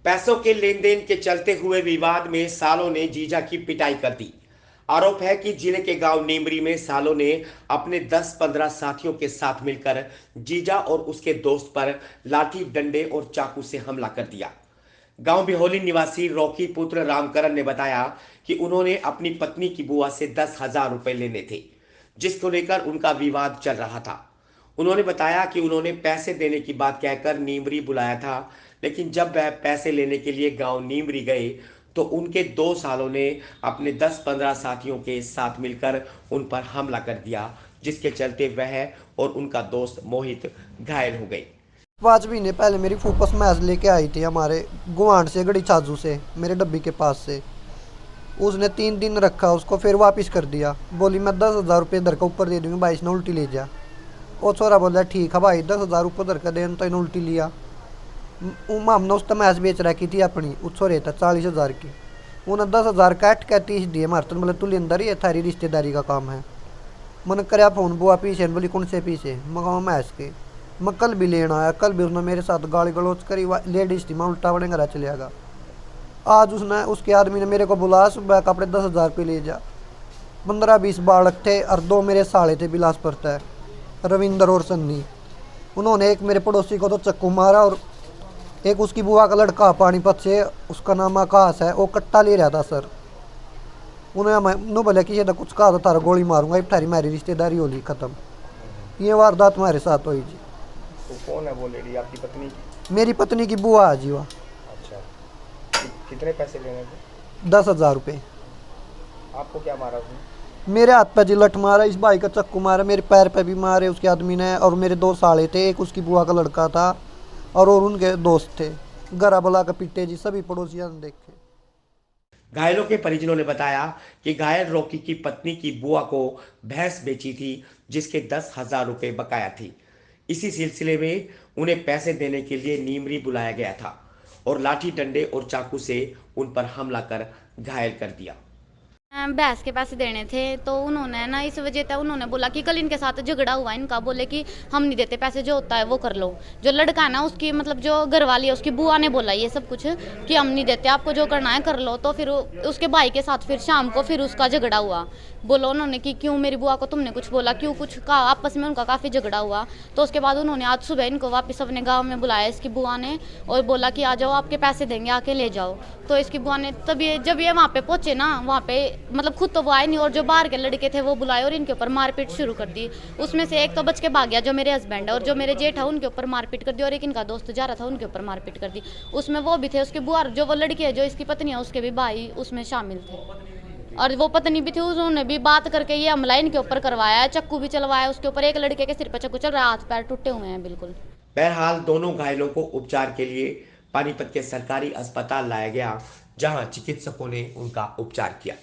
पैसों के लेन देन के चलते हुए विवाद में सालों ने जीजा की पिटाई कर दी। आरोप है कि जिले के गांव नीमरी में सालों ने अपने 10-15 साथियों के साथ मिलकर जीजा और उसके दोस्त पर लाठी डंडे और चाकू से हमला कर दिया। गांव बिहोली निवासी रॉकी पुत्र रामकरण ने बताया कि उन्होंने अपनी पत्नी की बुआ से 10,000 रुपए लेने थे, जिसको लेकर उनका विवाद चल रहा था। उन्होंने बताया कि उन्होंने पैसे देने की बात कहकर नीमरी बुलाया था, लेकिन जब वह पैसे लेने के लिए गांव नीमरी गए तो उनके 2 सालों ने अपने 10-15 साथियों के साथ मिलकर उन पर हमला कर दिया, जिसके चलते वह और उनका दोस्त मोहित घायल हो गए। 5 महीने पहले मेरी फूफस मैच लेके आई थी हमारे गुवांड से, गड़ी छाजू से, मेरे डब्बी के पास से। उसने 3 दिन रखा, उसको फिर वापस कर दिया। बोली मैं 10,000 रुपये इधर का ऊपर दे दूंगी, भाई इसने उल्टी ले जा। वो छोरा बोला ठीक है भाई, 10,000 ऊपर इधर का देन, तो इन्हें उल्टी लिया। हमने उस मैच बेच रखी थी अपनी, उस छोरे था 40,000 की। उन्हें 10,000 काट के 30 दिए मारते, तो बोले तू अंदर ही है, थारी रिश्तेदारी का काम है। मैंने कराया फ़ोन, बुआ पीछे, बोली कौन से पीछे, मैं मैच के। मैं कल भी लेना आया, कल भी उसने मेरे साथ गाली गलौज करी, लेडीज थी, मैं उल्टा बड़े घर चले गया। आज उसने, उसके आदमी ने मेरे को बुलाया, सुबह का अपने 10,000 रुपये ले जा। 15-20 बालक थे और 2 मेरे साले थे बिलासपुर है, रविंदर और सन्नी। उन्होंने एक मेरे पड़ोसी को तो चक्कू मारा, और एक उसकी बुआ का लड़का पानीपत से, उसका नाम आकाश है, वो कट्टा ले रहा था सर। उन्हें बोले कि कुछ कहा तो थारा गोली मारूंगा, थारी मेरी रिश्तेदारी होली खत्म। ये वारदात हमारे साथ हुई जी। तो कौन है वो लेडी, आपकी पत्नी? मेरी पत्नी की बुआ है जी। वह अच्छा, कितने पैसे लेने थे? 10,000 रुपये। आपको क्या मारा उसने? मेरे हाथ पे जी लठ मारा, इस भाई का चक्कू मारा, मेरे पैर पे भी मारे उसके आदमी ने, और मेरे 2 साले थे, एक उसकी बुआ का लड़का था और उनके दोस्त थे। गरा बुला कर पिटे जी, सभी पड़ोसियों ने देखे। घायलों के परिजनों ने बताया कि घायल रॉकी की पत्नी की बुआ को भैंस बेची थी, जिसके 10,000 रुपये बकाया थी। इसी सिलसिले में उन्हें पैसे देने के लिए नीमरी बुलाया गया था और लाठी डंडे और चाकू से उन पर हमला कर घायल कर दिया। भैंस के पैसे देने थे, तो उन्होंने ना इस वजह से उन्होंने बोला कि कल इनके साथ झगड़ा हुआ इनका, बोले कि हम नहीं देते पैसे, जो होता है वो कर लो। जो लड़का है ना उसकी, मतलब जो घरवाली है उसकी बुआ ने बोला ये सब कुछ कि हम नहीं देते, आपको जो करना है कर लो। तो फिर उसके भाई के साथ फिर शाम को फिर उसका झगड़ा हुआ। बोला उन्होंने कि क्यों मेरी बुआ को तुमने कुछ बोला, क्यों कुछ कहा, आपस में उनका काफ़ी झगड़ा हुआ। तो उसके बाद उन्होंने आज सुबह इनको वापस अपने गाँव में बुलाया इसकी बुआ ने, और बोला कि आ जाओ, आपके पैसे देंगे, आके ले जाओ। तो इसकी बुआ ने तभी जब ये वहाँ पे पहुँचे ना, वहाँ पे मतलब खुद तो वो आए नहीं, और जो बाहर के लड़के थे वो बुलाए और इनके ऊपर मारपीट शुरू कर दी। उसमें से एक तो बच के भाग गया, जो मेरे हस्बैंड है, और जो मेरे जेठ है उनके ऊपर मारपीट कर दी, और एक इनका दोस्त जा रहा था उनके ऊपर मारपीट कर दी। उसमें वो भी थे, उसकी बुआ, जो वो लड़की है जो इसकी पत्नी है उसके भी भाई उसमें शामिल थे, और वो पत्नी भी थी। उन्होंने भी बात करके ये हमला इनके ऊपर करवाया है, चक्कू भी चलवाया उसके ऊपर। एक लड़के के सिर पर चक्कू चल रहा है, हाथ पैर टूटे हुए हैं बिल्कुल। बहरहाल दोनों घायलों को उपचार के लिए पानीपत के सरकारी अस्पताल लाया गया, जहां चिकित्सकों ने उनका उपचार किया।